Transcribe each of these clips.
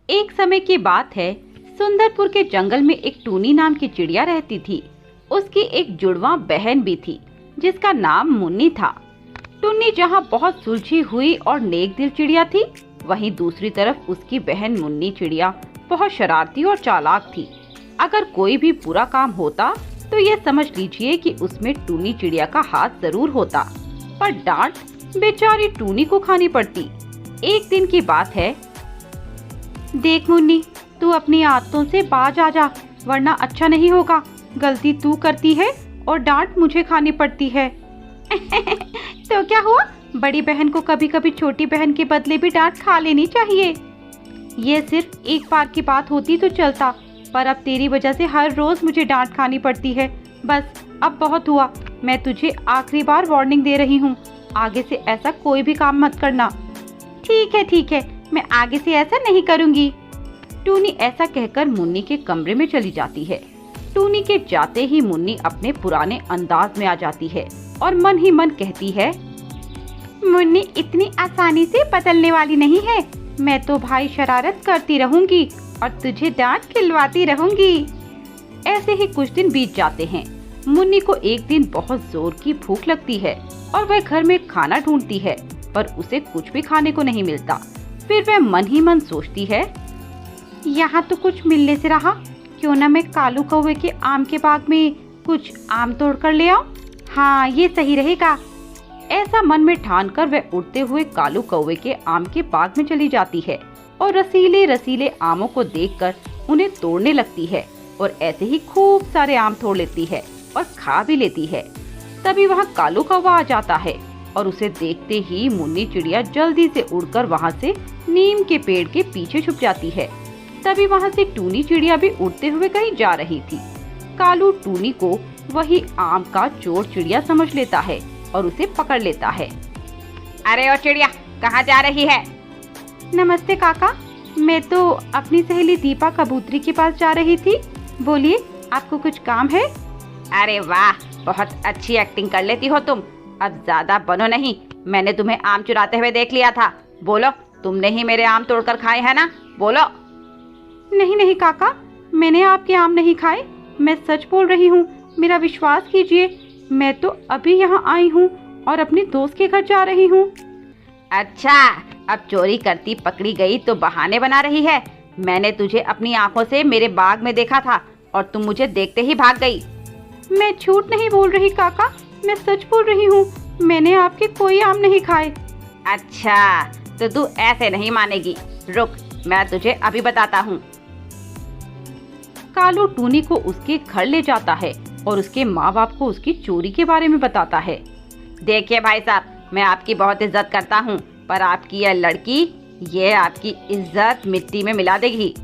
एक समय की बात है। सुंदरपुर के जंगल में एक टूनी नाम की चिड़िया रहती थी। उसकी एक जुड़वा बहन भी थी जिसका नाम मुन्नी था। टुन्नी जहाँ बहुत सुलझी हुई और नेक दिल चिड़िया थी, वहीं दूसरी तरफ उसकी बहन मुन्नी चिड़िया बहुत शरारती और चालाक थी। अगर कोई भी बुरा काम होता तो ये समझ लीजिए कि उसमें टूनी चिड़िया का हाथ जरूर होता, पर डांट बेचारी टूनी को खानी पड़ती। एक दिन की बात है। देख मुन्नी, तू अपनी आदतों से बाज आ जा, वरना अच्छा नहीं होगा। गलती तू करती है और डांट मुझे खानी पड़ती है। तो क्या हुआ, बड़ी बहन को कभी कभी छोटी बहन के बदले भी डांट खा लेनी चाहिए। ये सिर्फ एक बार की बात होती तो चलता, पर अब तेरी वजह से हर रोज मुझे डांट खानी पड़ती है। बस अब बहुत हुआ, मैं तुझे आखिरी बार वार्निंग दे रही हूँ, आगे से ऐसा कोई भी काम मत करना। ठीक है, मैं आगे से ऐसा नहीं करूँगी। टूनी ऐसा कहकर मुन्नी के कमरे में चली जाती है। टूनी के जाते ही मुन्नी अपने पुराने अंदाज में आ जाती है और मन ही मन कहती है, मुन्नी इतनी आसानी से बदलने वाली नहीं है। मैं तो भाई शरारत करती रहूंगी और तुझे डांट खिलवाती रहूंगी। ऐसे ही कुछ दिन बीत जाते हैं। मुन्नी को एक दिन बहुत जोर की भूख लगती है और वह घर में खाना ढूंढती है, पर उसे कुछ भी खाने को नहीं मिलता। फिर वह मन ही मन सोचती है, यहाँ तो कुछ मिलने से रहा, क्यों न मैं कालू कौवे के आम के बाग में कुछ आम तोड़ कर ले आऊं। हाँ, ये सही रहेगा। ऐसा मन में ठान कर वह उड़ते हुए कालू कौवे के आम के बाग में चली जाती है और रसीले रसीले आमों को देखकर उन्हें तोड़ने लगती है और ऐसे ही खूब सारे आम तोड़ लेती है और खा भी लेती है। तभी वहाँ कालू कौवा आ जाता है और उसे देखते ही मुन्नी चिड़िया जल्दी से उड़कर वहाँ से नीम के पेड़ के पीछे छुप जाती है। तभी वहाँ से टूनी चिड़िया भी उड़ते हुए कहीं जा रही थी। कालू टूनी को वही आम का चोर चिड़िया समझ लेता है और उसे पकड़ लेता है। अरे ओ चिड़िया, कहाँ जा रही है? नमस्ते काका, मैं तो अपनी सहेली दीपा कबूतरी के पास जा रही थी। बोलिए, आपको कुछ काम है? अरे वाह, बहुत अच्छी एक्टिंग कर लेती हो तुम। अब ज्यादा बनो नहीं, मैंने तुम्हें आम चुराते हुए देख लिया था। बोलो, तुमने ही मेरे आम तोड़कर खाए हैं ना? बोलो। नहीं काका, मैंने आपके आम नहीं खाए, मैं सच बोल रही हूँ, मेरा विश्वास कीजिए। मैं तो अभी यहाँ आई हूँ और अपनी दोस्त के घर जा रही हूँ। अच्छा, अब चोरी करती पकड़ी गई तो बहाने बना रही है। मैंने तुझे अपनी आंखों से मेरे बाग में देखा था और तुम मुझे देखते ही भाग गई। मैं झूठ नहीं बोल रही काका, मैं सच बोल रही हूँ, मैंने आपके कोई आम नहीं खाए। अच्छा, तो तू ऐसे नहीं मानेगी, रुक, मैं तुझे अभी बताता हूँ। कालू टूनी को उसके घर ले जाता है और उसके माँ बाप को उसकी चोरी के बारे में बताता है। देखिए भाई साहब, मैं आपकी बहुत इज्जत करता हूँ, पर आपकी यह लड़की, ये आपकी इज्जत मिट्टी में मिला देगी।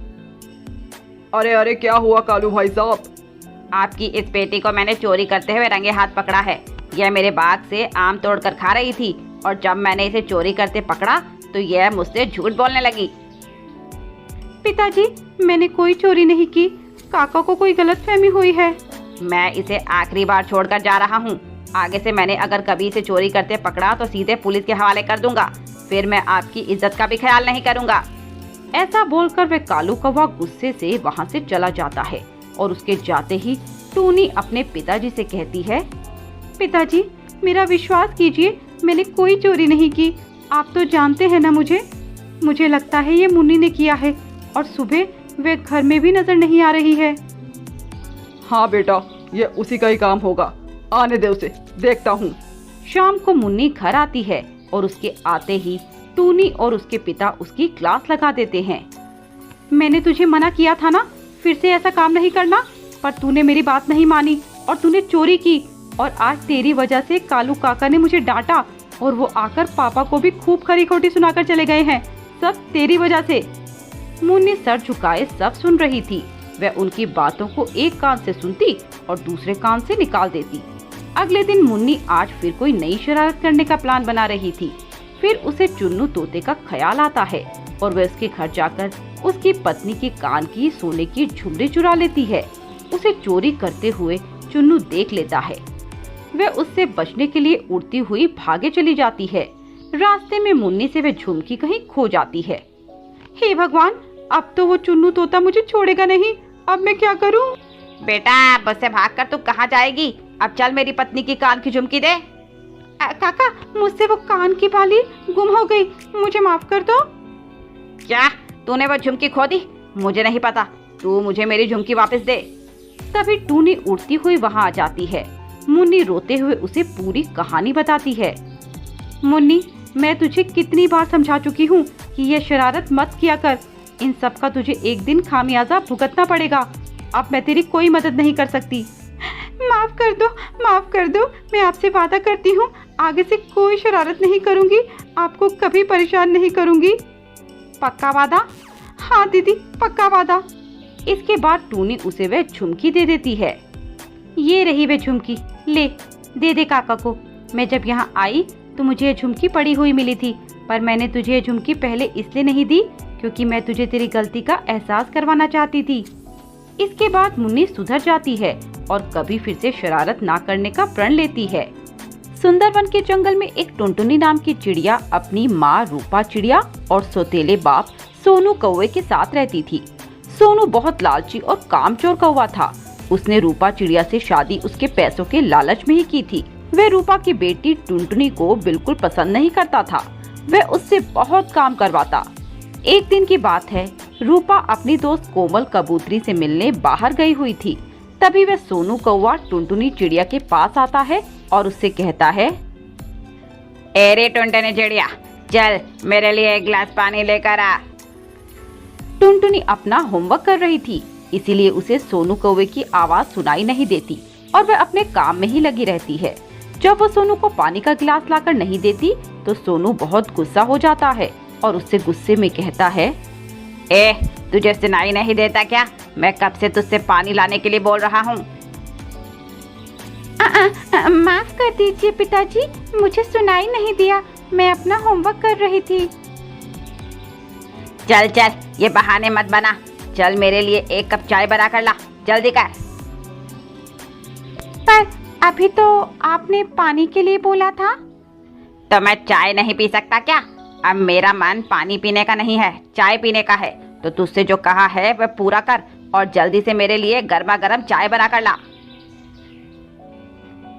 अरे क्या हुआ कालू भाई साहब? आपकी इस बेटी को मैंने चोरी करते हुए रंगे हाथ पकड़ा है। यह मेरे बाग से आम तोड़कर खा रही थी और जब मैंने इसे चोरी करते पकड़ा तो यह मुझसे झूठ बोलने लगी। पिताजी, मैंने कोई चोरी नहीं की, काका को कोई गलतफहमी हुई है। मैं इसे आखिरी बार छोड़कर जा रहा हूँ। आगे से मैंने अगर कभी इसे चोरी करते पकड़ा तो सीधे पुलिस के हवाले कर दूंगा। फिर मैं आपकी इज्जत का भी ख्याल नहीं करूंगा। ऐसा बोलकर वह कालू कौवा गुस्से से वहाँ से चला जाता है और उसके जाते ही टूनी अपने पिताजी से कहती है, पिताजी, मेरा विश्वास कीजिए, मैंने कोई चोरी नहीं की। आप तो जानते हैं ना मुझे लगता है ये मुन्नी ने किया है और सुबह वे घर में भी नजर नहीं आ रही है। हाँ बेटा, ये उसी का ही काम होगा, आने दे उसे, देखता हूँ। शाम को मुन्नी घर आती है और उसके आते ही टूनी और उसके पिता उसकी क्लास लगा देते हैं। मैंने तुझे मना किया था ना, फिर से ऐसा काम नहीं करना, पर तूने मेरी बात नहीं मानी और तूने चोरी की और आज तेरी वजह से कालू काका ने मुझे डांटा और वो आकर पापा को भी खूब खरी खोटी सुनाकर चले गए हैं। सब तेरी वजह से। मुन्नी सर झुकाए सब सुन रही थी। वह उनकी बातों को एक कान से सुनती और दूसरे कान से निकाल देती। अगले दिन मुन्नी आज फिर कोई नई शरारत करने का प्लान बना रही थी। फिर उसे चुन्नू तोते का ख्याल आता है और वह उसके घर जाकर उसकी पत्नी के कान की सोने की झुमरी चुरा लेती है। उसे चोरी करते हुए चुन्नू देख लेता है। वह उससे बचने के लिए उड़ती हुई भागे चली जाती है। रास्ते में मुन्नी से वह झुमकी कहीं खो जाती है। हे भगवान, अब तो वो चुन्नू तोता मुझे छोड़ेगा नहीं। अब मैं क्या करूं? बेटा बस से भागकर तू कहाँ जाएगी? अब चल मेरी पत्नी की कान की झुमकी दे। काका, मुझसे वो कान की बाली गुम हो गई, मुझे माफ कर दो। क्या तूने वो झुमकी खो दी? मुझे नहीं पता, तू मुझे मेरी झुमकी वापस दे। तभी टूनी उड़ती हुई वहां आ जाती है। मुन्नी रोते हुए उसे पूरी कहानी बताती है। मुन्नी, मैं तुझे कितनी बार समझा चुकी हूँ कि ये शरारत मत किया कर। इन सब का तुझे एक दिन खामियाजा भुगतना पड़ेगा। अब मैं तेरी कोई मदद नहीं कर सकती। माफ कर दो, माफ कर दो। मैं आपसे वादा करती हूँ आगे से कोई शरारत नहीं करूँगी, आपको कभी परेशान नहीं करूँगी। पक्का वादा? हाँ दीदी, पक्का वादा। इसके बाद टूनी उसे वह झुमकी दे देती है। ये रही वह झुमकी, ले दे दे काका को। मैं जब यहाँ आई तो मुझे ये झुमकी पड़ी हुई मिली थी, पर मैंने तुझे ये झुमकी पहले इसलिए नहीं दी क्योंकि मैं तुझे तेरी गलती का एहसास करवाना चाहती थी। इसके बाद मुन्नी सुधर जाती है और कभी फिर से शरारत ना करने का प्रण लेती है। सुंदरवन के जंगल में एक टुनटुनी नाम की चिड़िया अपनी माँ रूपा चिड़िया और सौतेले बाप सोनू कौवे के साथ रहती थी। सोनू बहुत लालची और कामचोर कौवा था। उसने रूपा चिड़िया से शादी उसके पैसों के लालच में ही की थी। वह रूपा की बेटी टुनटुनी को बिल्कुल पसंद नहीं करता था। वह उससे बहुत काम करवाता। एक दिन की बात है, रूपा अपनी दोस्त कोमल कबूतरी से मिलने बाहर गई हुई थी। तभी वह सोनू कौवा टुनटुनी चिड़िया के पास आता है और उससे कहता है, अरे टुनटुनी चिड़िया, चल मेरे लिए एक गिलास पानी लेकर आ। टुनटुनी अपना होमवर्क कर रही थी, इसीलिए उसे सोनू कौवे की आवाज सुनाई नहीं देती और वह अपने काम में ही लगी रहती है। जब वो सोनू को पानी का गिलास लाकर नहीं देती तो सोनू बहुत गुस्सा हो जाता है और उससे गुस्से में कहता है, तुझे सुनाई नहीं देता क्या? मैं कब से तुझसे पानी लाने के लिए बोल रहा हूँ। माफ कर दीजिए पिताजी, मुझे सुनाई नहीं दिया, मैं अपना होमवर्क कर रही थी। चल चल, ये बहाने मत बना। चल मेरे लिए एक कप चाय बना कर ला, जल्दी कर। पर अभी तो आपने पानी के लिए बोला था। तो मैं चाय नहीं पी सकता क्या? अब मेरा मन पानी पीने का नहीं है, चाय पीने का है। तो तुझसे जो कहा है वह पूरा कर और जल्दी से मेरे लिए गर्मा गर्म चाय बना कर ला।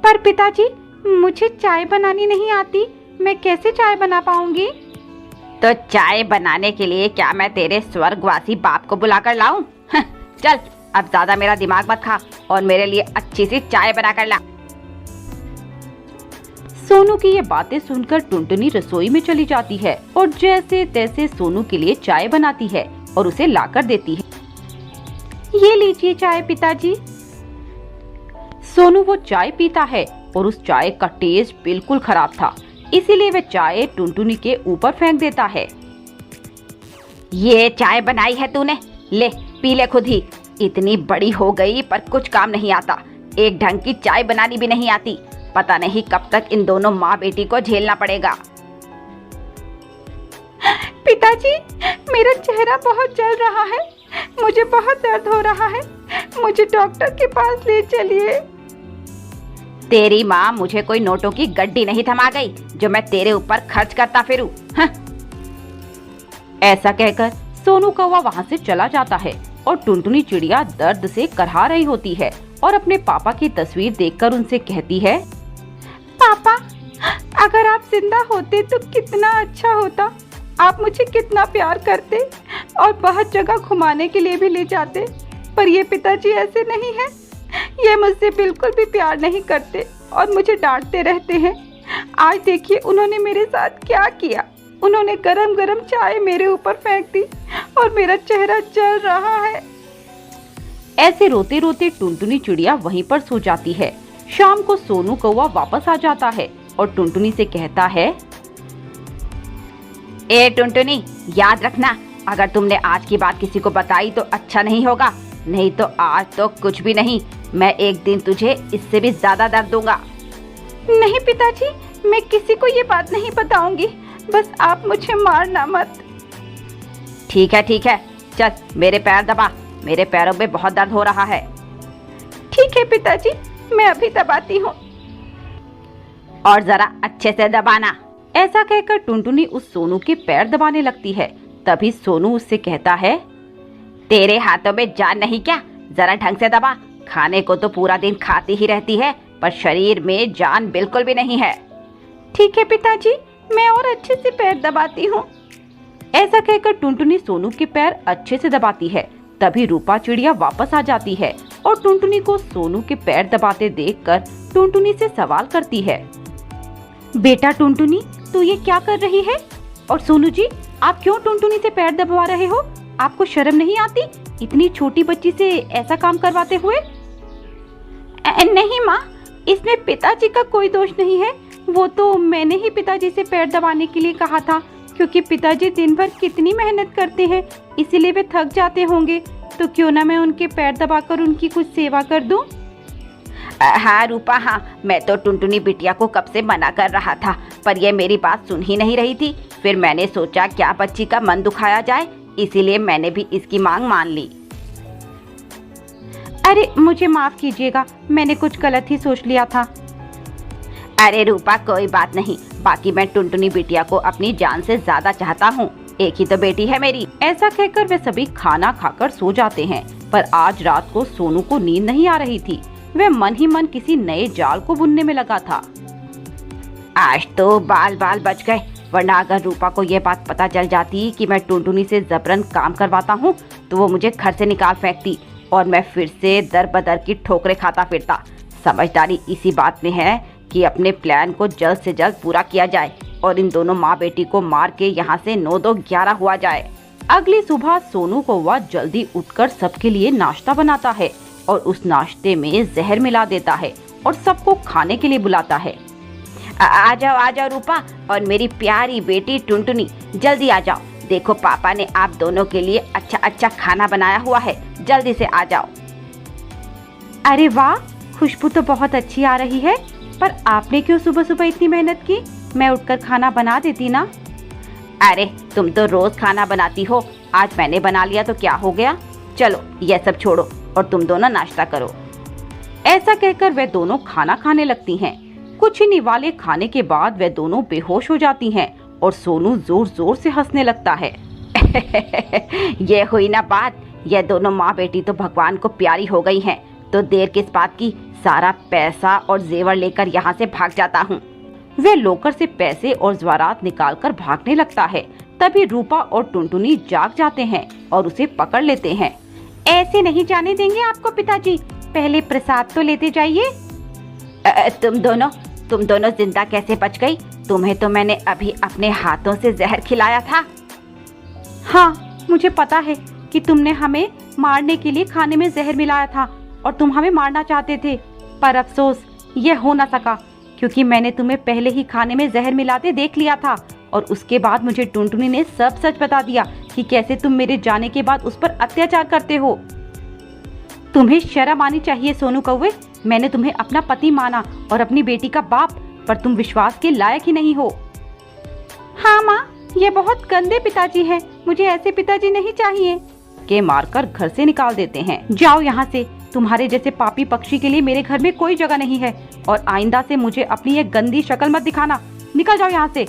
पर पिताजी, मुझे चाय बनानी नहीं आती, मैं कैसे चाय बना पाऊंगी? तो चाय बनाने के लिए क्या मैं तेरे स्वर्गवासी बाप को बुला कर लाऊं? चल अब ज्यादा मेरा दिमाग मत खा और मेरे लिए अच्छी सी चाय बना कर ला। सोनू की ये बातें सुनकर टुनटुनी रसोई में चली जाती है और जैसे तैसे सोनू के लिए चाय बनाती है और उसे लाकर देती है। ये लीजिए चाय पिताजी। सोनू वो चाय पीता है और उस चाय का टेस्ट बिल्कुल खराब था, इसीलिए वह चाय टुनटुनी के ऊपर फेंक देता है। ये चाय बनाई है तूने, ले पी ले खुद ही। इतनी बड़ी हो गई पर कुछ काम नहीं आता, एक ढंग की चाय बनानी भी नहीं आती। पता नहीं कब तक इन दोनों माँ बेटी को झेलना पड़ेगा। पिताजी, मेरा चेहरा बहुत जल रहा है, मुझे बहुत दर्द हो रहा है, मुझे डॉक्टर के पास ले चलिए। तेरी माँ मुझे कोई नोटों की गड्डी नहीं थमा गई जो मैं तेरे ऊपर खर्च करता फिरूं। ऐसा कहकर सोनू कौवा वहाँ से चला जाता है और टुनटुनी चिड़िया दर्द से करहा रही होती है और अपने पापा की तस्वीर देखकर उनसे कहती है, पापा, अगर आप जिंदा होते तो कितना अच्छा होता। आप मुझे कितना प्यार करते और बहुत जगह घुमाने के लिए भी ले जाते, पर ये पिताजी ऐसे नहीं हैं। ये मुझसे बिल्कुल भी प्यार नहीं करते और मुझे डांटते रहते हैं। आज देखिए उन्होंने मेरे साथ क्या किया। उन्होंने गरम गरम चाय मेरे ऊपर फेंक दी और मेरा चेहरा जल रहा है। ऐसे रोते रोते टुनटुनी चिड़िया वहीं पर सो जाती है। शाम को सोनू कौवा वापस आ जाता है और टुनटुनी से कहता है, टुनटुनी, याद रखना, अगर तुमने आज की बात किसी को बताई तो अच्छा नहीं होगा, नहीं तो आज तो कुछ भी नहीं, मैं एक दिन तुझे इससे भी ज्यादा दर्द दूंगा। नहीं पिताजी, मैं किसी को ये बात नहीं बताऊंगी, बस आप मुझे मारना मत। ठीक है, चल मेरे पैर दबा, मेरे पैरों में बहुत दर्द हो रहा है। ठीक है पिताजी, मैं अभी दबाती हूँ। और जरा अच्छे से दबाना। ऐसा कहकर टुनटुनी उस सोनू के पैर दबाने लगती है। तभी सोनू उससे कहता है, तेरे हाथों में जान नहीं क्या? जरा ढंग से दबा। खाने को तो पूरा दिन खाती ही रहती है, पर शरीर में जान बिल्कुल भी नहीं है। ठीक है पिताजी, मैं और अच्छे से पैर दबाती हूँ। ऐसा कहकर टुनटुनी सोनू के पैर अच्छे से दबाती है। तभी रूपा चिड़िया वापस आ जाती है और टुनटुनी को सोनू के पैर दबाते देखकर टुनटुनी से सवाल करती है। बेटा टुनटुनी, तू ये क्या कर रही है? और सोनू जी, आप क्यों टुनटुनी से पैर दबा रहे हो? आपको शर्म नहीं आती इतनी छोटी बच्ची से ऐसा काम करवाते हुए? नहीं माँ, इसमें पिताजी का कोई दोष नहीं है। वो तो मैंने ही पिताजी से पैर दबाने के लिए कहा था, क्योंकि पिताजी दिन भर कितनी मेहनत करते हैं, इसीलिए वे थक जाते होंगे। तो क्यों ना मैं उनके पैर दबाकर उनकी कुछ सेवा कर दूं? हाँ रूपा, हाँ, मैं तो टुनटुनी बिटिया को कब से मना कर रहा था, पर यह मेरी बात सुन ही नहीं रही थी। फिर मैंने सोचा क्या बच्ची का मन दुखाया जाए, इसीलिए मैंने भी इसकी मांग मान ली। अरे मुझे माफ कीजिएगा, मैंने कुछ गलत ही सोच लिया था। अरे रूपा, कोई बात नहीं। बाकी मैं टुनटुनी बिटिया को अपनी जान से ज्यादा चाहता हूँ, एक ही तो बेटी है मेरी। ऐसा कहकर वे सभी खाना खाकर सो जाते हैं। पर आज रात को सोनू को नींद नहीं आ रही थी। वह मन ही मन किसी नए जाल को बुनने में लगा था। आज तो बाल बाल बच गए, वरना अगर रूपा को यह बात पता चल जाती कि मैं टुनटुनी से जबरन काम करवाता हूँ तो वो मुझे घर से निकाल फेंकती और मैं फिर से दर बदर की ठोकरें खाता फिरता। समझदारी इसी बात में है कि अपने प्लान को जल्द से जल्द पूरा किया जाए और इन दोनों माँ बेटी को मार के यहाँ से 9-2-11 हुआ जाए। अगली सुबह सोनू कौवा जल्दी उठकर सबके लिए नाश्ता बनाता है और उस नाश्ते में जहर मिला देता है और सबको खाने के लिए बुलाता है। आ जाओ रूपा और मेरी प्यारी बेटी टुनटुनी, जल्दी आ जाओ। देखो पापा ने आप दोनों के लिए अच्छा अच्छा खाना बनाया हुआ है, जल्दी से आ जाओ। अरे वाह, खुशबू तो बहुत अच्छी आ रही है। पर आपने क्यों सुबह सुबह इतनी मेहनत की? मैं उठकर खाना बना देती ना। अरे तुम तो रोज खाना बनाती हो, आज मैंने बना लिया तो क्या हो गया। चलो यह सब छोड़ो और तुम दोनों नाश्ता करो। ऐसा कहकर वे दोनों खाना खाने लगती हैं। कुछ ही निवाले खाने के बाद वे दोनों बेहोश हो जाती हैं और सोनू जोर जोर से हंसने लगता है। ये हुई ना बात, ये दोनों माँ बेटी तो भगवान को प्यारी हो गई हैं, तो देर किस बात की। सारा पैसा और जेवर लेकर यहाँ से भाग जाता हूँ। वे लोकर से पैसे और ज़वारात निकालकर भागने लगता है। तभी रूपा और टुनटुनी जाग जाते हैं और उसे पकड़ लेते हैं। ऐसे नहीं जाने देंगे आपको पिताजी, पहले प्रसाद तो लेते जाइए। तुम दोनों जिंदा कैसे बच गई? तुम्हें तो मैंने अभी अपने हाथों से जहर खिलाया था। हाँ, मुझे पता है कि तुमने हमें मारने के लिए खाने में जहर मिलाया था और तुम हमें मारना चाहते थे, पर अफसोस ये हो न सका, क्योंकि मैंने तुम्हें पहले ही खाने में जहर मिलाते देख लिया था और उसके बाद मुझे टुनटुनी ने सब सच बता दिया कि कैसे तुम मेरे जाने के बाद उस पर अत्याचार करते हो। तुम्हें शर्म आनी चाहिए सोनू कौवे, मैंने तुम्हें अपना पति माना और अपनी बेटी का बाप, पर तुम विश्वास के लायक ही नहीं हो। हाँ माँ, ये बहुत गंदे पिताजी हैं, मुझे ऐसे पिताजी नहीं चाहिए। के मारकर घर से निकाल देते हैं। जाओ यहाँ से, तुम्हारे जैसे पापी पक्षी के लिए मेरे घर में कोई जगह नहीं है और आइंदा से मुझे अपनी ये गंदी शक्ल मत दिखाना। निकल जाओ यहाँ से।